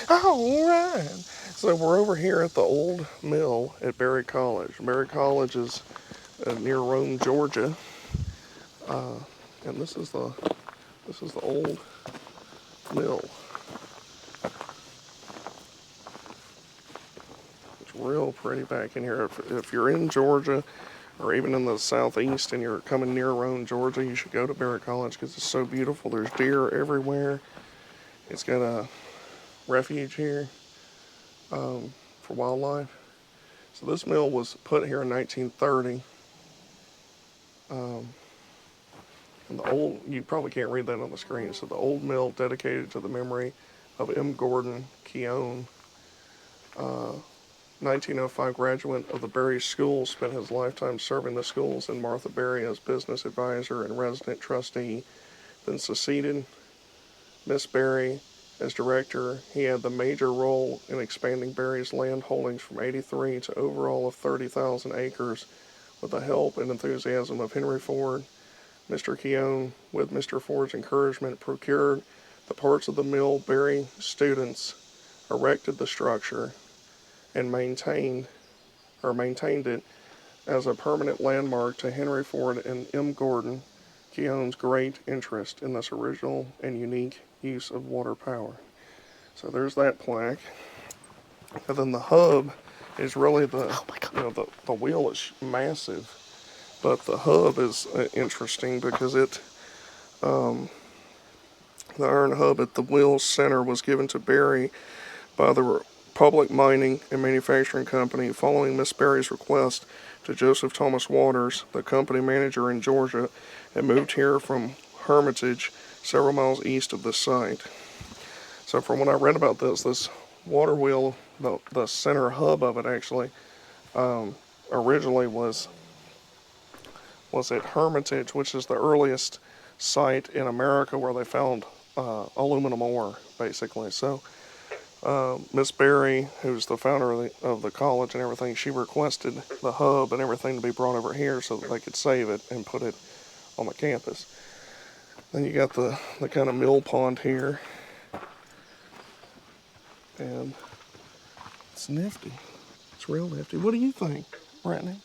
All right. So we're over here at the old mill at Berry College. Berry College is near Rome, Georgia, and this is the old mill. It's real pretty back in here. If you're in Georgia or even in the southeast and you're coming near Rome, Georgia, you should go to Berry College because it's so beautiful. There's deer everywhere. It's got a refuge here for wildlife. So this mill was put here in 1930. And the old, you probably can't read that on the screen. So the old mill dedicated to the memory of M. Gordon Keown, 1905 graduate of the Berry School, spent his lifetime serving the schools, and Martha Berry as business advisor and resident trustee. Then succeeded Miss Berry as director. He had the major role in expanding Berry's land holdings from 83 to overall of 30,000 acres with the help and enthusiasm of Henry Ford. Mr. Keown, with Mr. Ford's encouragement, procured the parts of the mill. Berry students erected the structure and maintained it as a permanent landmark to Henry Ford and M. Gordon Keown's great interest in this original and unique use of water power. So there's that plaque. And then the hub is really the wheel is massive, but the hub is interesting because the iron hub at the wheel's center was given to Berry by the Republic Mining and Manufacturing Company following Miss Berry's request to Joseph Thomas Waters, the company manager in Georgia, and moved here from Hermitage, several miles east of the site. So from what I read about this water wheel, the center hub of it actually, originally was at Hermitage, which is the earliest site in America where they found aluminum ore, basically. So Miss Berry, who's the founder of the college and everything, she requested the hub and everything to be brought over here so that they could save it and put it on the campus. Then you got the kind of mill pond here, and it's nifty. It's real nifty. What do you think, Brittany?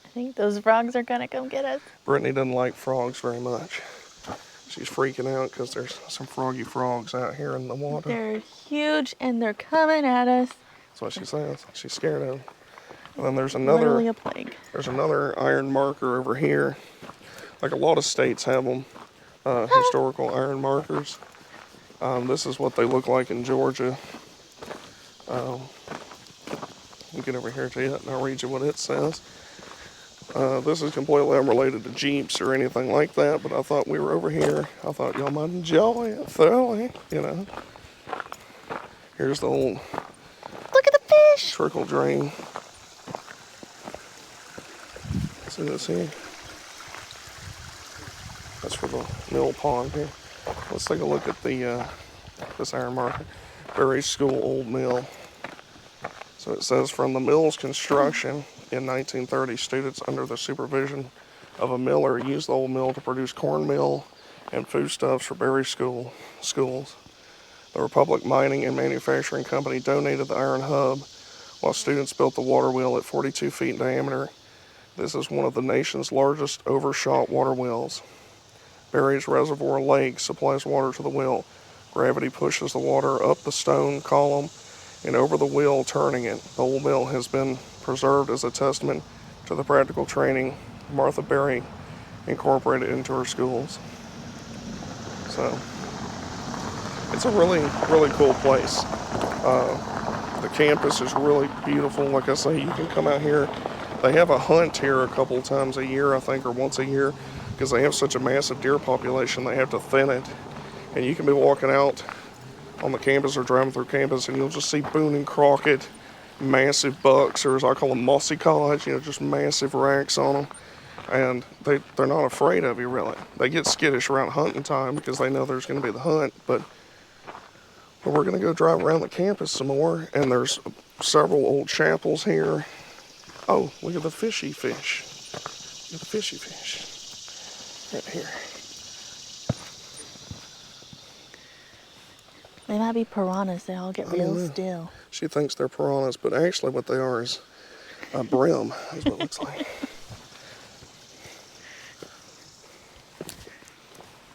I think those frogs are gonna come get us. Brittany doesn't like frogs very much. She's freaking out because there's some froggy frogs out here in the water. They're huge and they're coming at us. That's what she says. She's scared of them. And then there's Literally a plague. There's another iron marker over here. Like a lot of states have them, historical iron markers. This is what they look like in Georgia. I'll get over here to it and I'll read you what it says. This is completely unrelated to Jeeps or anything like that, but I thought we were over here. I thought y'all might enjoy it thoroughly, Here's the old Look at the fish! trickle drain. See this here? That's for the mill pond here. Let's take a look at this iron marker. Berry School Old Mill. So it says, from the mill's construction in 1930, students under the supervision of a miller used the old mill to produce cornmeal and foodstuffs for Berry schools. The Republic Mining and Manufacturing Company donated the iron hub, while students built the water wheel at 42 feet in diameter. This is one of the nation's largest overshot water wheels. Berry's Reservoir Lake supplies water to the wheel. Gravity pushes the water up the stone column and over the wheel, turning it. The old mill has been preserved as a testament to the practical training Martha Berry incorporated into her schools. So it's a really, really cool place. The campus is really beautiful. Like I say, you can come out here. They have a hunt here a couple times a year, I think, or once a year, because they have such a massive deer population. They have to thin it, and you can be walking out on the campus or driving through campus, and you'll just see Boone and Crockett, massive bucks, or as I call them, mossy cods, just massive racks on them. And they're not afraid of you, really. They get skittish around hunting time because they know there's going to be the hunt, but we're going to go drive around the campus some more, and there's several old chapels here. Oh, look at the fishy fish. Look at the fishy fish. Right here. They might be piranhas. They all get I don't real know. still. She thinks they're piranhas, but actually what they are is a brim, is what it looks like.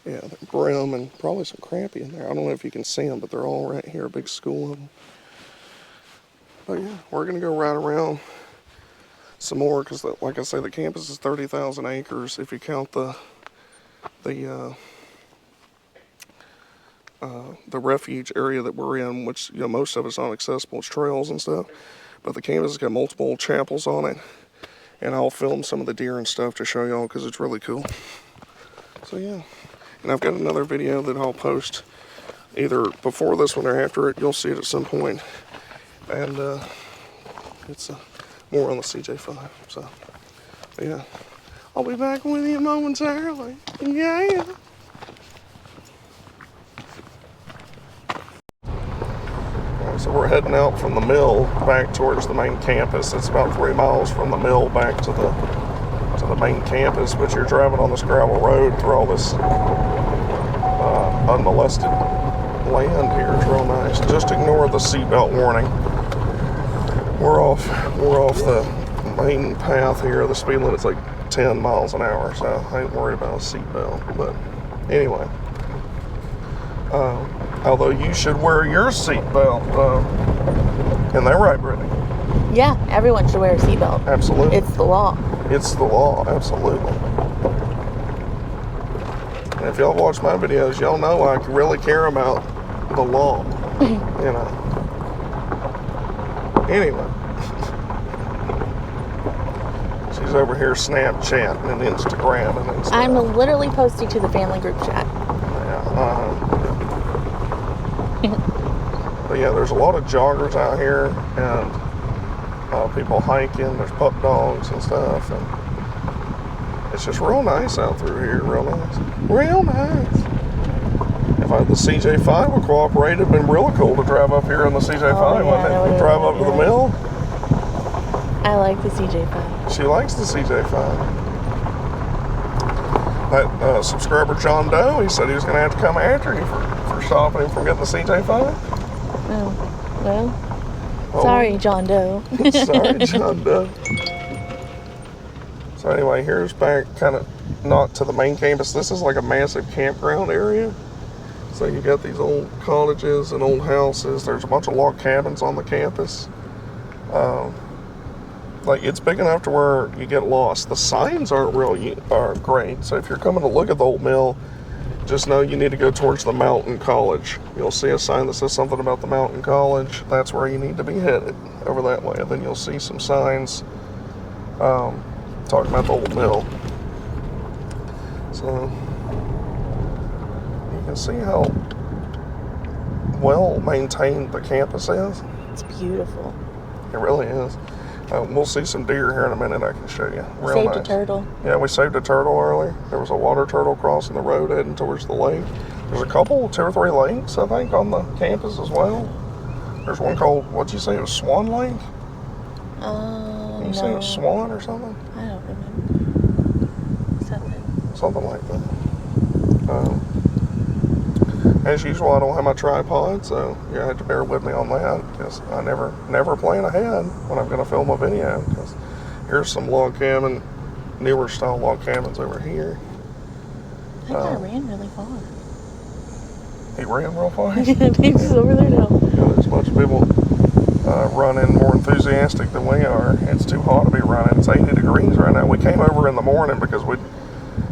Yeah, they're brim and probably some crappie in there. I don't know if you can see them, but they're all right here, a big school of them. But yeah, we're going to go right around some more because, like I say, the campus is 30,000 acres if you count the refuge area that we're in, which most of it's not accessible. It's trails and stuff. But the campus has got multiple chapels on it, and I'll film some of the deer and stuff to show y'all because it's really cool. So yeah, and I've got another video that I'll post either before this one or after it. You'll see it at some point, and it's more on the CJ5. So yeah, I'll be back with you momentarily. Yeah. So we're heading out from the mill back towards the main campus. It's about 3 miles from the mill back to the main campus, but you're driving on this gravel road through all this unmolested land here. It's real nice. Just ignore the seatbelt warning. We're off the main path here. The speed limit's like 10 miles an hour, so I ain't worried about a seatbelt. But anyway. Although you should wear your seatbelt. Isn't that right, Brittany? Yeah, everyone should wear a seatbelt. Absolutely. It's the law. It's the law, absolutely. And if y'all watch my videos, y'all know I really care about the law. Anyway. She's over here Snapchatting and Instagramming and stuff. I'm literally posting to the family group chat. But yeah, there's a lot of joggers out here and people hiking. There's pup dogs and stuff, and it's just real nice out through here. Real nice. Real nice. If the CJ5 would cooperate, it'd been really cool to drive up here in the CJ5, wouldn't it? Drive up to the mill. I like the CJ5. She likes the CJ5. That subscriber John Doe, he said he was going to have to come after you for stopping him from getting the CJ5. Oh, well, sorry, John Doe. Sorry, John Doe. So anyway, here's back kind of not to the main campus. This is like a massive campground area. So you got these old cottages and old houses. There's a bunch of log cabins on the campus. Like, it's big enough to where you get lost. The signs aren't great. So if you're coming to look at the old mill, just know you need to go towards the Mountain College. You'll see a sign that says something about the Mountain College. That's where you need to be headed, over that way. And then you'll see some signs talking about the old mill. So you can see how well maintained the campus is. It's beautiful. It really is. We'll see some deer here in a minute. I can show you. Real Saved nice. a turtle. Yeah, we saved a turtle earlier. There was a water turtle crossing the road heading towards the lake. There's a couple, 2 or 3 lakes, I think, on the campus as well. There's one called, what'd you say, it was Swan Lake? You say it was Swan or something? I don't remember. Something like that. As usual, I don't have my tripod, so you have to bear with me on that because I never plan ahead when I'm going to film a video. Because here's some log cabin, newer style log cabins over here. That guy ran really far. He ran real far. He's just over there now. Yeah, there's a bunch of people running more enthusiastic than we are. It's too hot to be running. It's 80 degrees right now. We came over in the morning because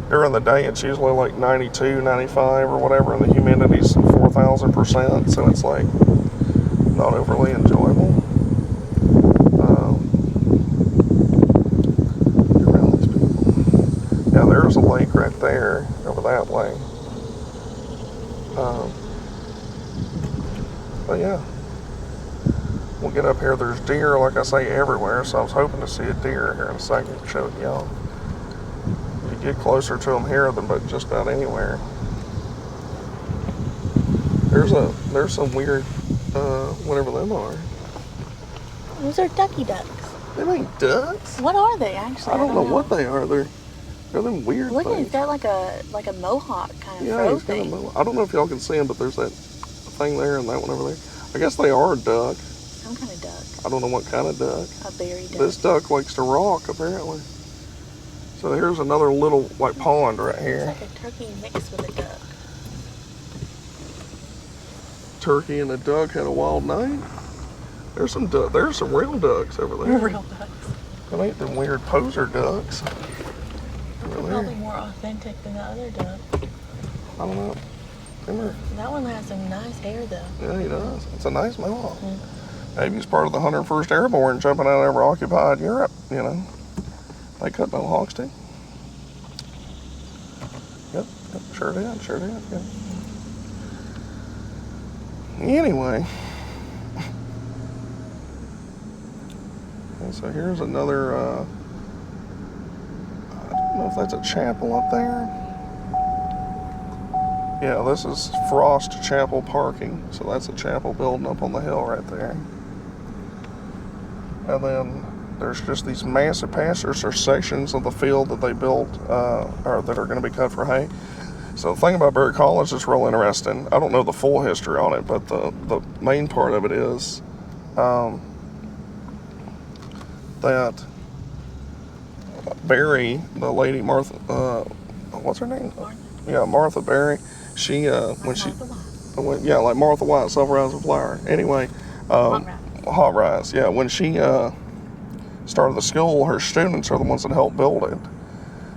during the day it's usually like 92, 95 or whatever, and the humidity's 4,000%, so it's like not overly enjoyable. Around these people. Yeah, there's a lake right there, over that way. But yeah, we'll get up here. There's deer, like I say, everywhere, so I was hoping to see a deer here in a second to show y'all. Get closer to them here than but just about anywhere. There's some weird whatever them are. Those are ducky ducks. They ain't ducks. What are they actually? I don't know what they are. They're them weird Look, things. he's got like a mohawk kind of yeah, fro he's got a thing. mohawk. I don't know if y'all can see him, but there's that thing there and that one over there. I guess they are a duck. Some kind of duck. I don't know what kind of duck. A berry duck. This duck likes to rock, apparently. So here's another little, like, pond right here. It's like a turkey mixed with a duck. Turkey and a duck had a wild night. There's some real ducks over there. Real ducks. That ain't them weird poser ducks. They're probably more authentic than the other duck. I don't know. That one has some nice hair, though. Yeah, he does. It's a nice mohawk. Mm-hmm. Maybe he's part of the 101st Airborne jumping out over occupied Europe, you know. They cut mohawks too. Yep, sure did, yep. Anyway. And so here's another, I don't know if that's a chapel up there. Yeah, this is Frost Chapel parking. So that's a chapel building up on the hill right there. And then there's just these massive pastures or sections of the field that they built, or that are going to be cut for hay. So the thing about Berry College that's real interesting, I don't know the full history on it, but the main part of it is that Berry, the lady Martha, what's her name? Martha. Yeah, Martha Berry. She when she yeah, like Martha White, self-rising flour. Anyway, Hot Rice. Yeah, when she started the school, her students are the ones that helped build it.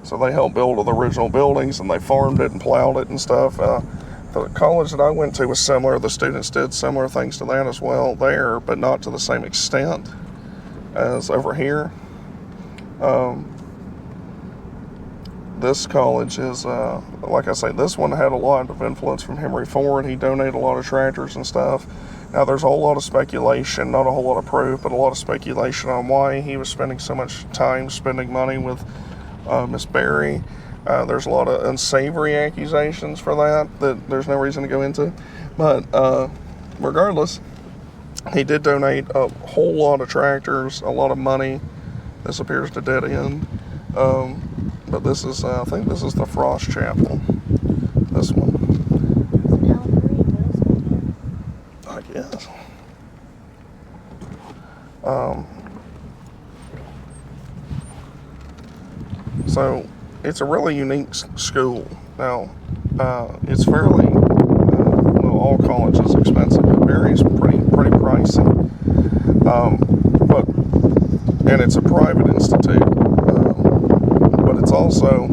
So they helped build the original buildings, and they farmed it and plowed it and stuff. The college that I went to was similar. The students did similar things to that as well there, but not to the same extent as over here. This college is, like I say, this one had a lot of influence from Henry Ford. He donated a lot of tractors and stuff. Now, there's a whole lot of speculation, not a whole lot of proof, but a lot of speculation on why he was spending so much time spending money with Miss Berry. There's a lot of unsavory accusations for that there's no reason to go into. But regardless, he did donate a whole lot of tractors, a lot of money. This appears to dead end. But this is, I think this is the Frost Chapel. This one. I guess. So it's a really unique school. Now, it's fairly, well, all college is expensive, but Berry's pretty pricey. And it's a private institute. But it's also,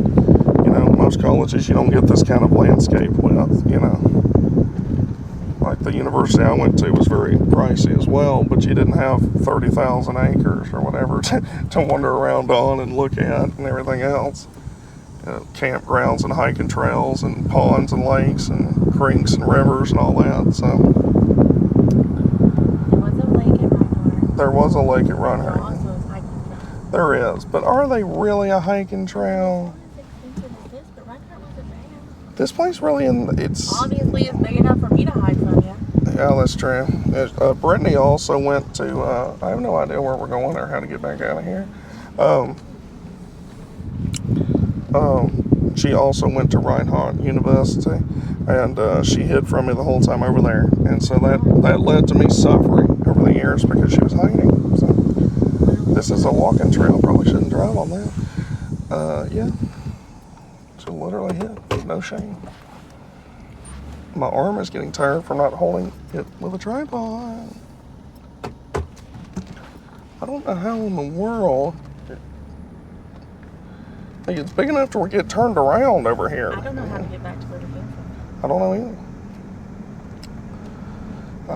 you know, most colleges you don't get this kind of landscape with, you know. Like the university I went to was very pricey as well, but you didn't have 30,000 acres or whatever to wander around on and look at and everything else. You know, campgrounds and hiking trails and ponds and lakes and creeks and rivers and all that. So there was a lake at Reinhardt. There is, but are they really a hiking trail? This place really, it's obviously it's big enough for me to hide from you. Yeah, that's true. Brittany also went to, I have no idea where we're going or how to get back out of here. She also went to Reinhardt University, and she hid from me the whole time over there. And so that led to me suffering over the years because she was hiding. So this is a walking trail. Probably shouldn't drive on that. Yeah. She literally hid. No shame. My arm is getting tired from not holding it with a tripod. I don't know how in the world. Like, it's big enough to get turned around over here. I don't know how to get back to where we came from. I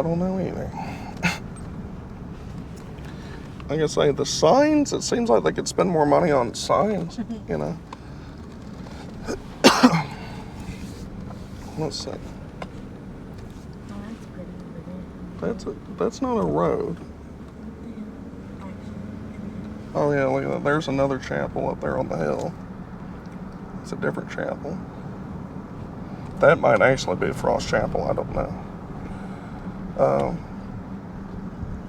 don't know either. Like I say, the signs, it seems like they could spend more money on signs, you know. Let's see. Oh, that's pretty. That's not a road. Oh yeah, look at that. There's another chapel up there on the hill. It's a different chapel. That might actually be Frost Chapel. I don't know.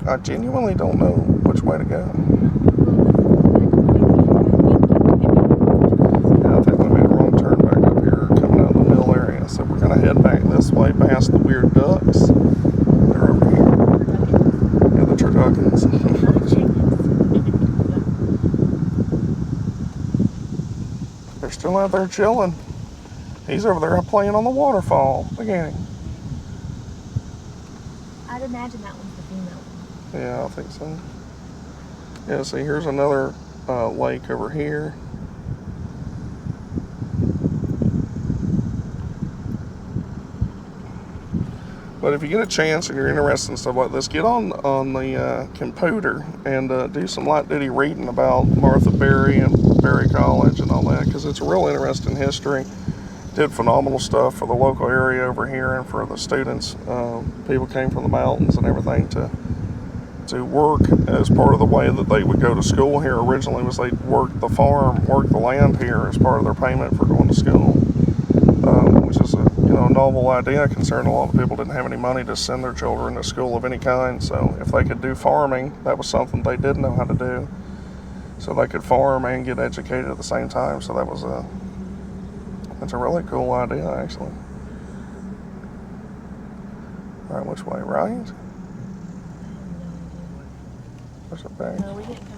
I genuinely don't know which way to go. Yeah, I think we made a wrong turn back up here coming out of the mill area. So we're going to gonna head back this way past the weird ducks. They're over here. Yeah, the turduckens. They're still out there chilling. He's over there playing on the waterfall. Look at him. I'd imagine that one's the female one. Yeah, I think so. Yeah, see, here's another lake over here. But if you get a chance and you're interested in stuff like this, get on the computer and do some light duty reading about Martha Berry and Berry College and all that, because it's a real interesting history. Did phenomenal stuff for the local area over here and for the students. People came from the mountains and everything to work as part of the way that they would go to school here. Originally was they'd work the farm, work the land here as part of their payment for going to school, which is a novel idea considering a lot of people didn't have any money to send their children to school of any kind. So if they could do farming, that was something they did know how to do. So they could farm and get educated at the same time. So that's a really cool idea, actually. All right, which way, right? There's a bank.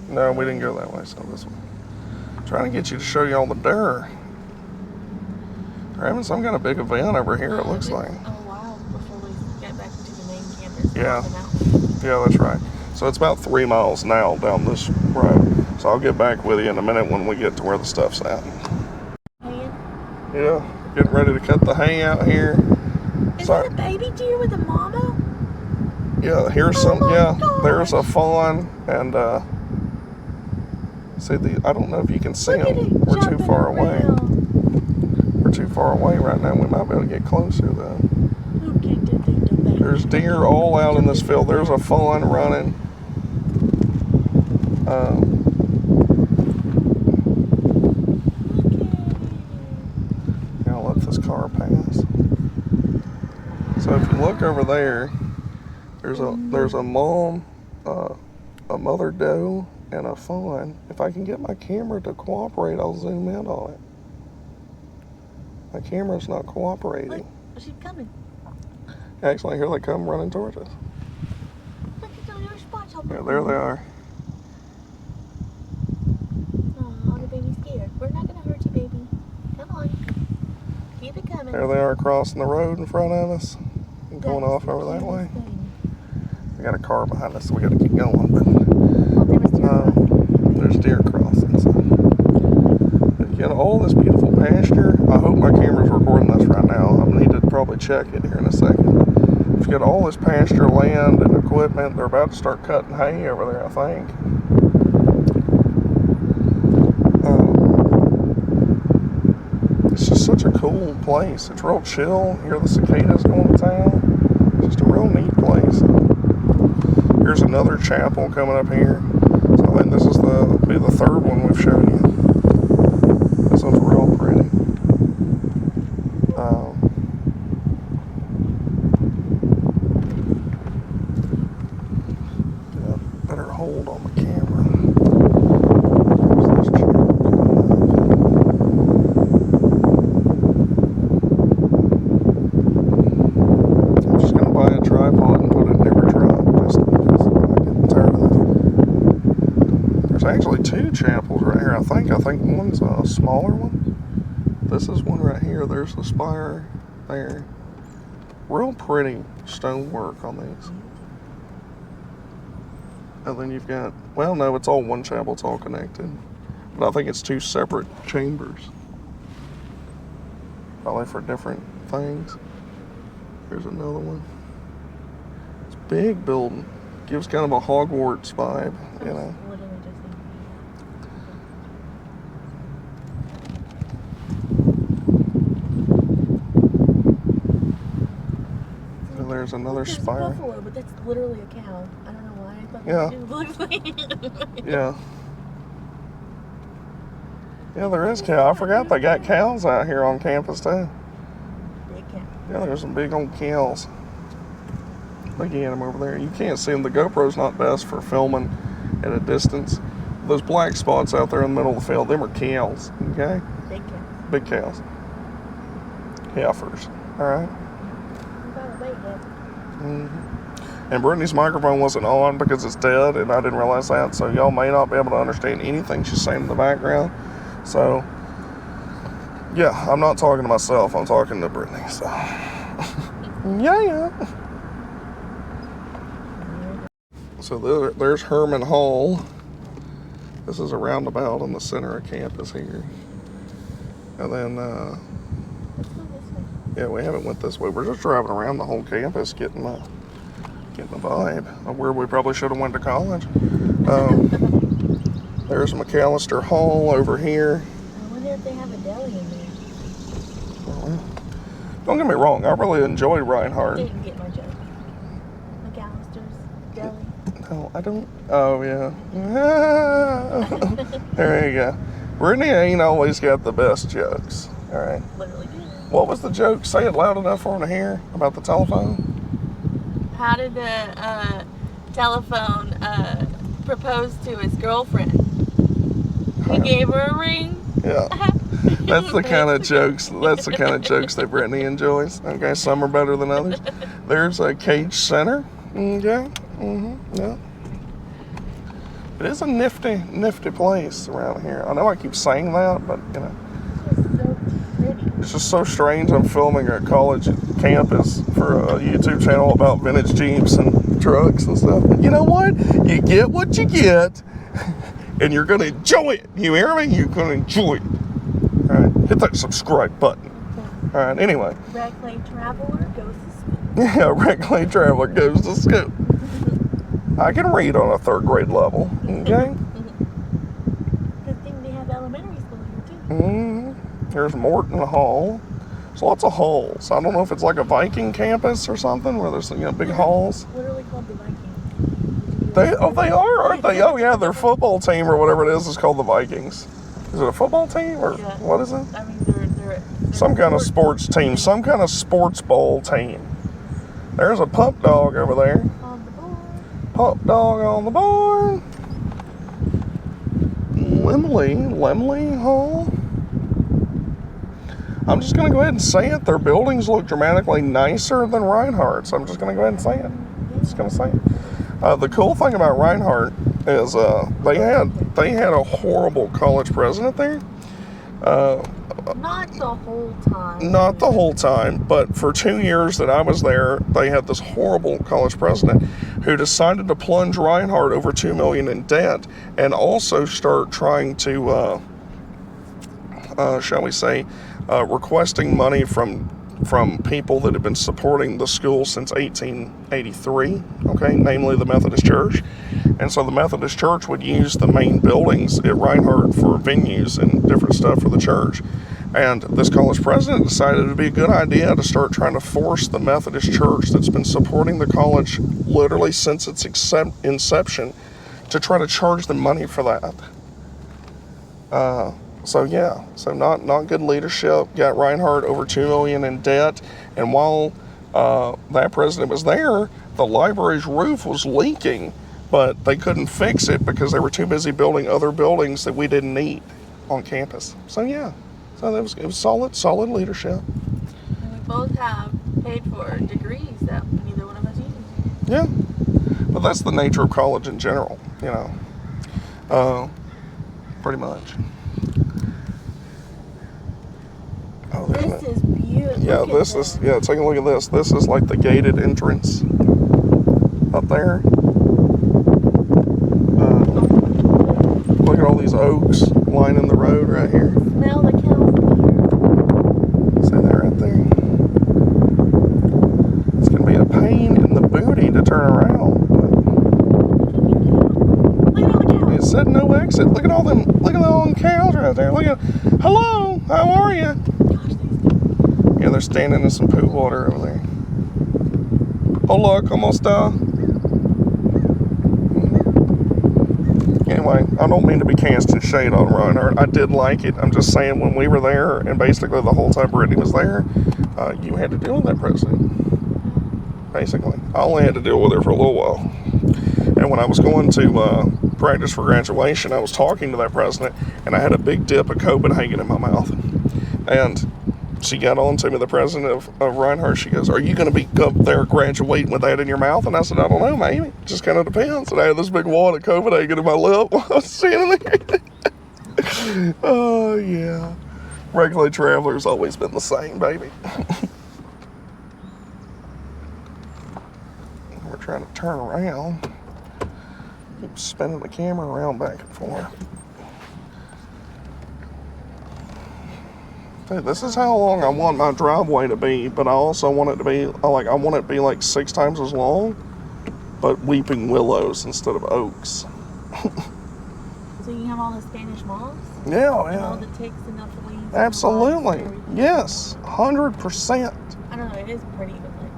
No, we didn't go that way, so this way. I'm trying to get you to show you all the dirt. They're having some kind of big event over here, it looks like. A while before we get back into the main campus. Yeah, that's right. So it's about 3 miles now down this road. So I'll get back with you in a minute when we get to where the stuff's at. Yeah, getting ready to cut the hay out here. Is that a baby deer with a mama? Yeah, here's there's a fawn, and see I don't know if you can see them. We're too far away. We're too far away right now. We might be able to get closer though. There's deer all out in this field. There's a fawn running. I'll let this car pass. So if you look over there, there's a mom, a mother doe, and a fawn. If I can get my camera to cooperate, I'll zoom in on it. My camera's not cooperating. Look, she's coming. Actually, here they come running towards us. Look at those little spots on Yeah, there they are. Oh, the baby's scared. We're not going to hurt you, baby. Come on. Keep it coming. There they are crossing the road in front of us and going off over that way. We got a car behind us, so we got to keep going. But there's deer crossing. So. Again, all this beautiful pasture. I hope my camera's recording this right now. I need to probably check it here in a second. If you got all this pasture land and equipment, they're about to start cutting hay over there, I think. It's just such a cool place. It's real chill. You hear the cicadas going to town. It's just a real neat place. Here's another chapel coming up here. So I think this is be the third one we've shown you. This one's real pretty. Get a better hold on the camera. There's this chapel coming up. I'm just going to buy a tripod and put it in every truck just because I'm getting tired of this. There's actually 2 chapels right here, I think. I think one's a smaller one. This is one right here. There's the spire there. Real pretty stonework on these. And then you've got, well, no, it's all one chapel. It's all connected. But I think it's 2 separate chambers. Probably for different things. Here's another one. It's a big building. Gives kind of a Hogwarts vibe, you know. There's another spire. There's a buffalo, but that's literally a cow. I don't know why. I thought Yeah. Yeah, there is cow. I forgot they got cows out here on campus too. Big cow. Yeah, there's some big old cows. Look at them over there. You can't see them. The GoPro's not best for filming at a distance. Those black spots out there in the middle of the field, them are cows. Okay. Big cow. Big cows. heifers. All right. You gotta wait, Dad. And Brittany's microphone wasn't on because it's dead, and I didn't realize that. So y'all may not be able to understand anything she's saying in the background. So yeah, I'm not talking to myself. I'm talking to Brittany. So yeah. So there's Herman Hall. This is a roundabout in the center of campus here. And then, Let's go this way. yeah, we haven't went this way. We're just driving around the whole campus, getting the vibe of where we probably should have went to college. There's McAllister Hall over here. I wonder if they have a deli in there. Don't get me wrong, I really enjoyed Reinhardt. Didn't get my joke. McAllister's deli. No, I don't. Oh, yeah. There you go. Brittany ain't always got the best jokes. All right. Literally did. What was the joke? Say it loud enough for him to hear about the telephone. How did the telephone propose to his girlfriend? He gave her a ring. Yeah. That's the kind of jokes. That's the kind of jokes that Brittany enjoys. Okay, some are better than others. There's a Cage Center. Okay. Yeah. It is a nifty place around here. I know I keep saying that, but you know, It's so pretty. it's just so strange. I'm filming a college campus for a YouTube channel about vintage Jeeps and trucks and stuff. And you know what? You get what you get, and you're gonna enjoy it. You hear me? You're gonna enjoy it. All right, hit that subscribe button. All right. Anyway. Red Clay Traveler goes to school. Yeah, Red Clay Traveler goes to school. I can read on a 3rd grade level. Okay. Good thing they have elementary school here too. There's Morton Hall. There's lots of halls. I don't know if it's like a Viking campus or something where there's big halls. Literally called the Vikings. They are, aren't they? Oh yeah, their football team or whatever it is called the Vikings. Is it a football team or what is it? I mean, they're Some kind of sports team, some kind of sports ball team. There's a pump dog over there. on the board. Pump dog on the board. Lemley Hall. I'm just going to go ahead and say it. Their buildings look dramatically nicer than Reinhardt's. I'm just going to go ahead and say it. Just going to say it. The cool thing about Reinhardt is they had a horrible college president there. Not the whole time. Not the whole time, but for 2 years that I was there, they had this horrible college president who decided to plunge Reinhardt over $2 million in debt and also start trying to, shall we say, requesting money from people that have been supporting the school since 1883, okay, namely the Methodist Church. And so the Methodist Church would use the main buildings at Reinhardt for venues and different stuff for the church. And this college president decided it would be a good idea to start trying to force the Methodist Church that's been supporting the college literally since its inception to try to charge them money for that. So not good leadership. Got Reinhardt over $2 million in debt, and while that president was there, the library's roof was leaking, but they couldn't fix it because they were too busy building other buildings that we didn't need on campus. So it was solid leadership. And we both have paid for degrees that neither one of us used. Yeah, but that's the nature of college in general, pretty much. Oh, This is beautiful. Yeah, take a look at this. This is like the gated entrance up there. Look at all these oaks lining the road right here. Smell the California. See that right there? It's going to be a pain in the booty to turn around. Look at all the cows. It said no exit. Look at all them cows right there. Look at, hello, how are you? Yeah, they're standing in some poo water over there. Hola, ¿cómo está? Anyway, I don't mean to be casting shade on Reinhardt. I did like it. I'm just saying when we were there, and basically the whole time Brittany was there, you had to deal with that president. Basically. I only had to deal with her for a little while. And when I was going to practice for graduation, I was talking to that president, and I had a big dip of Copenhagen in my mouth. And she got on to me, the president of Reinhardt. She goes, "Are you going to be up there graduating with that in your mouth?" And I said, "I don't know, maybe. Just kind of depends." And I had this big wad of COVID egg in my lip while I was standing there. Oh, yeah. Regular Traveler's always been the same, baby. We're trying to turn around. Keep spinning the camera around back and forth. Dude, this is how long I want my driveway to be, but I also want it to be, I want it to be like 6 times as long, but weeping willows instead of oaks. So you can have all the Spanish moss? Yeah, And all yeah. the ticks and not the weeds? and the Absolutely. bugs and Yes, 100%. I don't know, it is pretty, but like,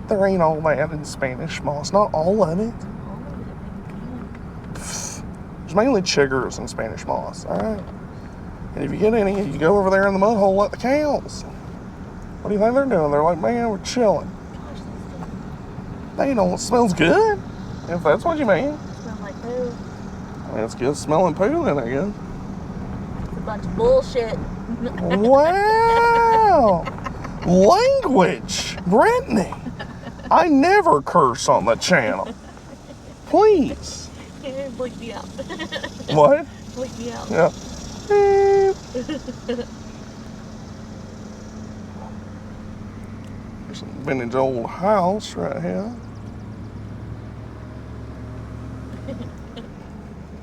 There ain't all that in Spanish moss, not all of it. all of it, I think. There's mainly chiggers in Spanish moss, alright? And if you get any, you go over there in the mud hole, let the cows. What do you think they're doing? They're like, man, we're chilling. Gosh, They don't, it smells good, if that's what you mean. they smell like poo. I mean, it's good smelling poo then, I guess. It's a bunch of bullshit. Wow! Language! Brittany! I never curse on the channel. Please. Bleep me out. What? Bleep me out. Yeah. There's a vintage old house right here.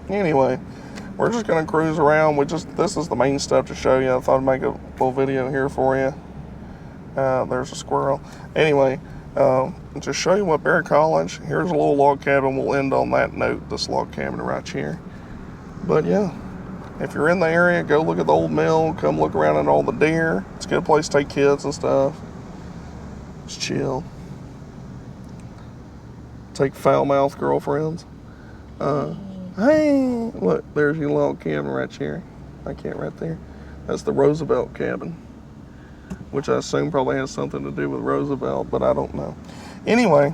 Anyway, we're just gonna cruise around. This is the main stuff to show you. I thought I'd make a little video here for you. There's a squirrel. Anyway, just show you what Barry College. Here's a little log cabin. We'll end on that note, this log cabin right here. But yeah, if you're in the area, go look at the old mill. Come look around at all the deer. It's a good place to take kids and stuff. Just chill. Take foul-mouthed girlfriends. Hey, look, there's your log cabin right here. I can't right there. That's the Roosevelt cabin, which I assume probably has something to do with Roosevelt, but I don't know. Anyway,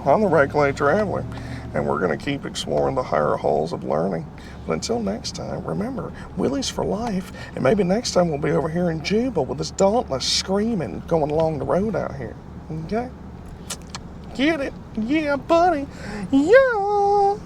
I'm the Regular Traveler, and we're going to keep exploring the higher halls of learning. But until next time, remember, Willie's for life, and maybe next time we'll be over here in Juba with this dauntless screaming going along the road out here. Okay? Get it? Yeah, buddy. Yeah.